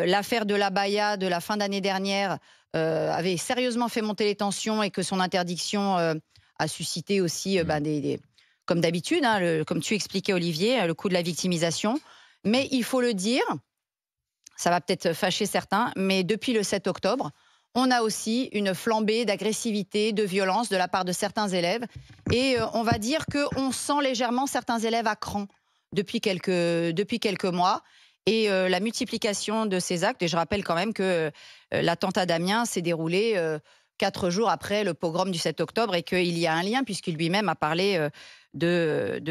l'affaire de l'abaya de la fin d'année dernière avait sérieusement fait monter les tensions et que son interdiction a suscité aussi, comme d'habitude, hein, comme tu expliquais Olivier, le coup de la victimisation. Mais il faut le dire, ça va peut-être fâcher certains, mais depuis le 7 octobre, on a aussi une flambée d'agressivité, de violence de la part de certains élèves. Et on va dire qu'on sent légèrement certains élèves à cran depuis quelques mois. Et la multiplication de ces actes, et je rappelle quand même que l'attentat d'Amiens s'est déroulé 4 jours après le pogrom du 7 octobre et qu'il y a un lien, puisqu'il lui-même a parlé de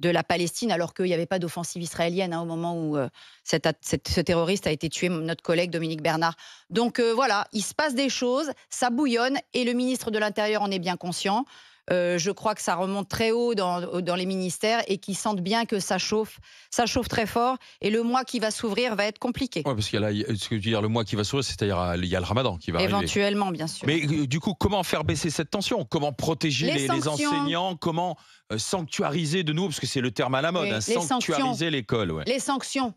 la Palestine, alors qu'il n'y avait pas d'offensive israélienne au moment où ce terroriste a été tué, notre collègue Dominique Bernard. Donc voilà, il se passe des choses, ça bouillonne, et le ministre de l'Intérieur en est bien conscient. Je crois que ça remonte très haut dans les ministères et qu'ils sentent bien que ça chauffe très fort. Et le mois qui va s'ouvrir va être compliqué. Oui, parce qu'il y a ce que tu veux dire, le mois qui va s'ouvrir, c'est-à-dire il y a le Ramadan qui va arriver. Éventuellement, bien sûr. Mais du coup, comment faire baisser cette tension? Comment protéger les enseignants? Comment sanctuariser de nouveau, parce que c'est le terme à la mode, hein, sanctuariser l'école. Ouais. Les sanctions.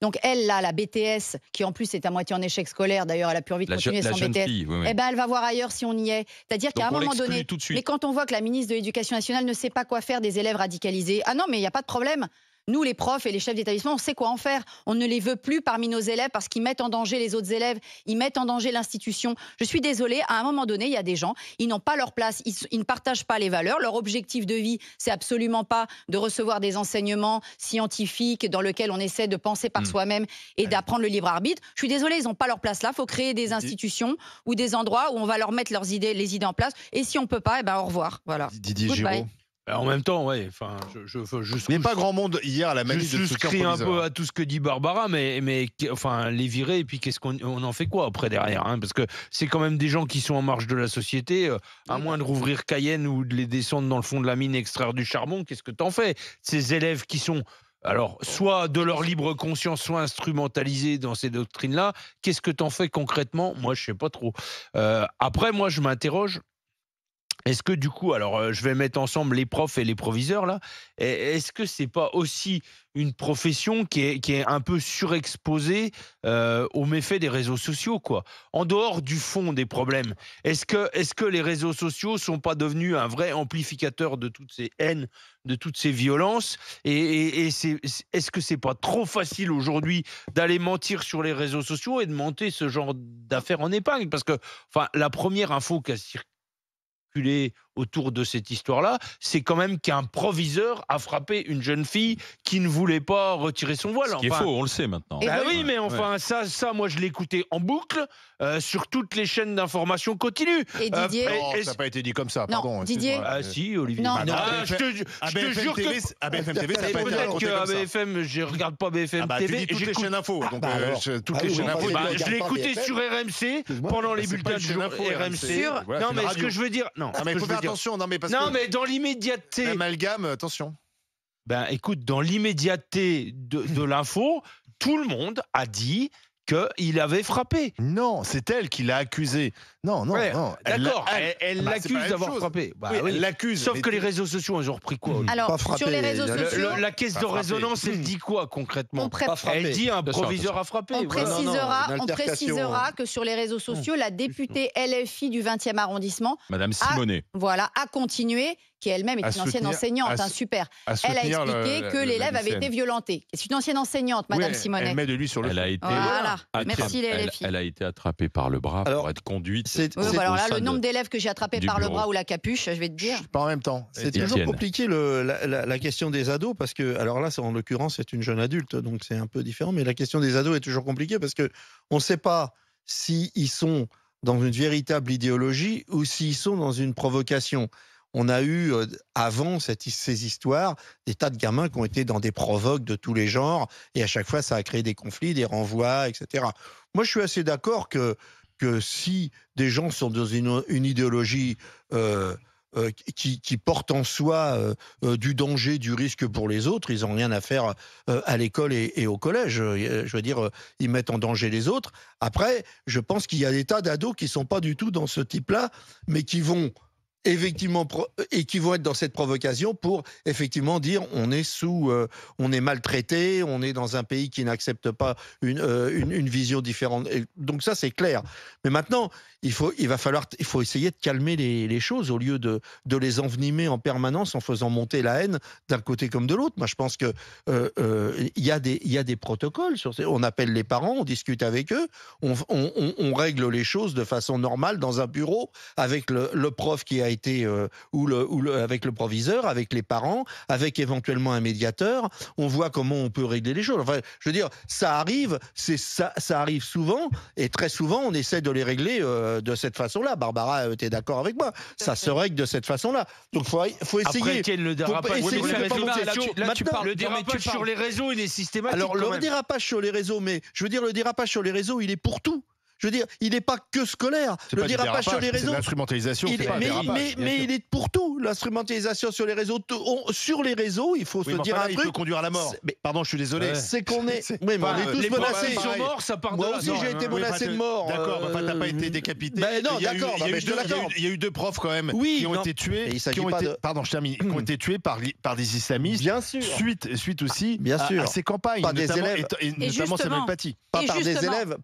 Donc elle, là, la BTS, qui en plus est à moitié en échec scolaire, d'ailleurs elle a pu envie de continuer son BTS, fille, oui. Eh ben, elle va voir ailleurs si on y est. C'est-à-dire qu'à un moment donné, tout de suite. mais quand on voit que la ministre de l'Éducation nationale ne sait pas quoi faire des élèves radicalisés, ah non, mais il n'y a pas de problème. Nous, les profs et les chefs d'établissement, on sait quoi en faire. On ne les veut plus parmi nos élèves parce qu'ils mettent en danger les autres élèves, ils mettent en danger l'institution. Je suis désolée, à un moment donné, il y a des gens, ils n'ont pas leur place, ils ne partagent pas les valeurs. Leur objectif de vie, c'est absolument pas de recevoir des enseignements scientifiques dans lesquels on essaie de penser par soi-même et d'apprendre le libre arbitre. Je suis désolée, ils n'ont pas leur place là. Il faut créer des institutions ou des endroits où on va leur mettre les idées en place. Et si on peut pas, au revoir. Voilà. Didier Giraud. En même temps, ouais. Enfin, il n'y a pas grand monde hier à la manif de soutien. Je souscris un peu à tout ce que dit Barbara, mais enfin, les virer, et puis qu'est-ce qu'on en fait quoi après derrière, hein, parce que c'est quand même des gens qui sont en marge de la société. À moins de rouvrir Cayenne ou de les descendre dans le fond de la mine, extraire du charbon, qu'est-ce que t'en fais? Ces élèves qui sont, alors, soit de leur libre conscience, soit instrumentalisés dans ces doctrines-là, qu'est-ce que t'en fais concrètement? Moi, je sais pas trop. Après, moi, je m'interroge. Est-ce que du coup, alors je vais mettre ensemble les profs et les proviseurs là, est-ce que c'est pas aussi une profession qui est un peu surexposée aux méfaits des réseaux sociaux, quoi? En dehors du fond des problèmes, est-ce que les réseaux sociaux sont pas devenus un vrai amplificateur de toutes ces haines, de toutes ces violences, et est-ce que c'est pas trop facile aujourd'hui d'aller mentir sur les réseaux sociaux et de monter ce genre d'affaires en épingle? Parce que, enfin, la première info qui a circulé autour de cette histoire-là, c'est quand même qu'un proviseur a frappé une jeune fille qui ne voulait pas retirer son voile. Ce qui est faux, on le sait maintenant. Bah oui, mais enfin, ça, moi, je l'ai écouté en boucle sur toutes les chaînes d'information continue. Et Didier... ça n'a pas été dit comme ça, pardon. Non, Didier... Ah si, Olivier. Non, je te jure que... À BFM TV, ça n'a pas été raconté comme ça. Peut-être qu'à BFM, je ne regarde pas BFM TV. Tu dis toutes les chaînes info. Toutes les chaînes info. Je l'ai écouté sur RMC, pendant les bulletins de jour RMC. Non, mais ce que je veux dire... Non, mais il faut faire attention. Non, mais dans l'immédiateté... Amalgame, attention. Ben, écoute, dans l'immédiateté de l'info, tout le monde a dit qu'il avait frappé. Non, c'est elle qui l'a accusé. Non. D'accord, elle l'accuse d'avoir frappé. Bah, oui, elle l'accuse. Sauf que les réseaux sociaux, ils ont repris quoi? Alors, sur les réseaux sociaux... La caisse de résonance, elle dit quoi concrètement? Elle dit un proviseur a frappé. On précisera que sur les réseaux sociaux, la députée LFI du 20e arrondissement... Madame Simonet. A continué, qui elle-même est une ancienne enseignante, super. Elle a expliqué que l'élève avait été violenté. C'est une ancienne enseignante, Madame Simonet. Elle met de lui sur le Elle a été... Voilà. Merci les LFI. Elle a été attrapée par le bras pour être conduite. Alors là, le nombre d'élèves que j'ai attrapés par le bras ou la capuche, je vais te dire. Pas en même temps. C'est toujours compliqué la question des ados, parce que, alors là, en l'occurrence, c'est une jeune adulte, donc c'est un peu différent, mais la question des ados est toujours compliquée parce qu'on ne sait pas s'ils sont dans une véritable idéologie ou s'ils sont dans une provocation. On a eu, avant ces histoires, des tas de gamins qui ont été dans des provoques de tous les genres, et à chaque fois, ça a créé des conflits, des renvois, etc. Moi, je suis assez d'accord que si des gens sont dans une idéologie qui porte en soi du danger, du risque pour les autres, ils n'ont rien à faire à l'école et au collège. Je veux dire, ils mettent en danger les autres. Après, je pense qu'il y a des tas d'ados qui ne sont pas du tout dans ce type-là, mais qui vont effectivement et qui vont être dans cette provocation pour effectivement dire on est maltraité, on est dans un pays qui n'accepte pas une vision différente. Et donc ça c'est clair. Mais maintenant il faut essayer de calmer les choses au lieu de les envenimer en permanence en faisant monter la haine d'un côté comme de l'autre. Moi je pense que il y a des protocoles on appelle les parents, on discute avec eux, on règle les choses de façon normale dans un bureau avec le prof qui a été avec le proviseur, avec les parents, avec éventuellement un médiateur. On voit comment on peut régler les choses. Enfin, je veux dire, ça arrive souvent, et très souvent, on essaie de les régler de cette façon-là. Barbara, tu es d'accord avec moi? Ça se règle de cette façon-là. Donc, faut essayer. Après, le dérapage sur les réseaux, il est systématique. Alors, le dérapage sur les réseaux, mais je veux dire, le dérapage sur les réseaux, il est pour tout. Je veux dire, il n'est pas que scolaire. Le dérapage sur les réseaux, l'instrumentalisation, mais il est pour tout. L'instrumentalisation sur les réseaux, il faut se dire un truc. Il peut conduire à la mort. Pardon, je suis désolé. C'est qu'on est. Oui, mais on est tous menacés. Ils sont morts, ça part de là. Moi aussi, j'ai été menacé de mort. D'accord, t'as pas été décépité. Non, d'accord, mais je te l'accorde. Il y a eu 2 profs quand même qui ont été tués. Pardon, je termine. Qui ont été tués par des islamistes. Bien sûr. Suite aussi à ces campagnes. Pas des élèves. Et notamment Samuel Paty. Pas par des élèves.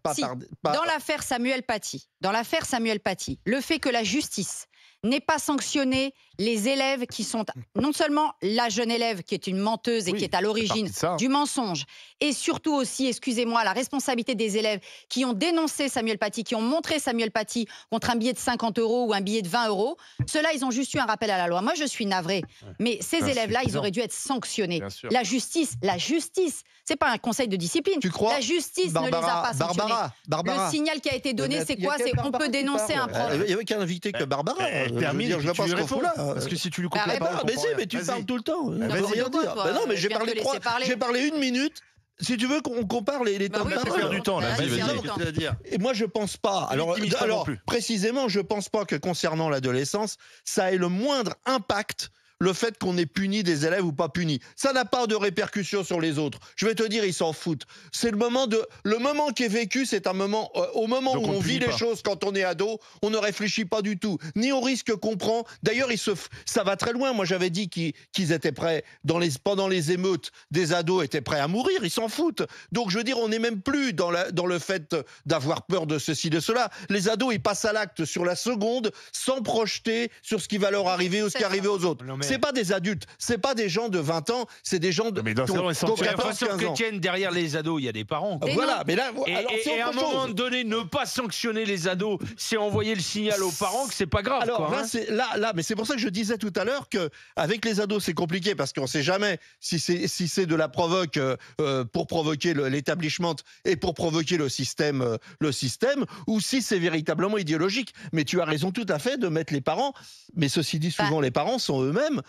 Dans l'affaire Samuel Paty, le fait que la justice n'ait pas sanctionné les élèves qui sont non seulement la jeune élève qui est une menteuse et qui est à l'origine du mensonge, et surtout aussi, excusez-moi, la responsabilité des élèves qui ont dénoncé Samuel Paty, qui ont montré Samuel Paty contre un billet de 50 € ou un billet de 20 €. Ceux-là, ils ont juste eu un rappel à la loi. Moi, je suis navrée, mais ces élèves-là, ils auraient dû être sanctionnés. La justice, c'est pas un conseil de discipline. Tu crois? La justice ne les a pas sanctionnés. Barbara, le signal qui a été donné, c'est quoi? C'est qu'on peut dénoncer un prof. Il n'y avait qu'un invité que Barbara. Termine, je pense qu'on fout là. Parce que si tu lui coupes la parole, mais tu parles tout le temps. Vas-y, rien dire. Non, mais j'ai parlé 1 minute. Si tu veux qu'on compare les temps de parole. Faire du temps là. Vas-y. Et moi je pense pas. Alors précisément, je pense pas que concernant l'adolescence, ça ait le moindre impact. Le fait qu'on ait puni des élèves ou pas puni, ça n'a pas de répercussions sur les autres. Je vais te dire, ils s'en foutent. C'est le moment qui est vécu, c'est un moment au moment où on vit les choses quand on est ado, on ne réfléchit pas du tout, ni au risque qu'on prend. D'ailleurs, ça va très loin. Moi, j'avais dit qu'ils étaient prêts pendant les émeutes, des ados étaient prêts à mourir. Ils s'en foutent. Donc, je veux dire, on n'est même plus dans le fait d'avoir peur de ceci, de cela. Les ados, ils passent à l'acte sur la seconde, sans projeter sur ce qui va leur arriver ou ce qui arrive aux autres. C'est pas des adultes, c'est pas des gens de 20 ans, c'est des gens qui ont 14, 15 ans. Derrière les ados, il y a des parents. Voilà, mais là, et à un moment donné, ne pas sanctionner les ados, c'est envoyer le signal aux parents que c'est pas grave. Alors mais c'est pour ça que je disais tout à l'heure que avec les ados, c'est compliqué parce qu'on sait jamais si c'est de la provoque pour provoquer l'établissement et pour provoquer le système, ou si c'est véritablement idéologique. Mais tu as raison tout à fait de mettre les parents. Mais ceci dit, souvent les parents sont eux-mêmes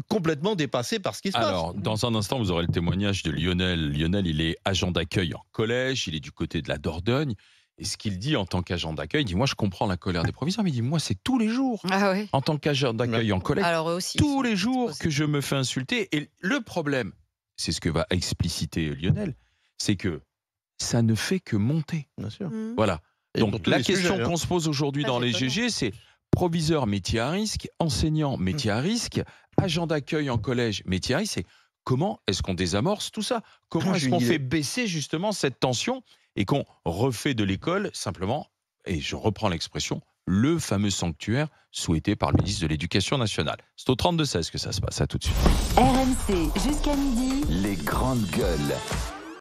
complètement dépassés par ce qui se passe. Alors, dans un instant, vous aurez le témoignage de Lionel. Lionel, il est agent d'accueil en collège, il est du côté de la Dordogne. Et ce qu'il dit en tant qu'agent d'accueil, il dit, moi je comprends la colère des proviseurs, mais il dit, moi c'est tous les jours, en tant qu'agent d'accueil en collège, tous les jours que je me fais insulter. Et le problème, c'est ce que va expliciter Lionel, c'est que ça ne fait que monter. Bien sûr. Voilà. Et donc la question qu'on se pose aujourd'hui dans les GG, c'est proviseur, métier à risque, enseignant, métier à risque, agent d'accueil en collège, métier à risque, c'est comment est-ce qu'on désamorce tout ça? Comment est-ce qu'on fait baisser justement cette tension et qu'on refait de l'école simplement, et je reprends l'expression, le fameux sanctuaire souhaité par le ministre de l'Éducation nationale. C'est au 32-16 que ça se passe, à tout de suite. RMC, jusqu'à midi. Les grandes gueules.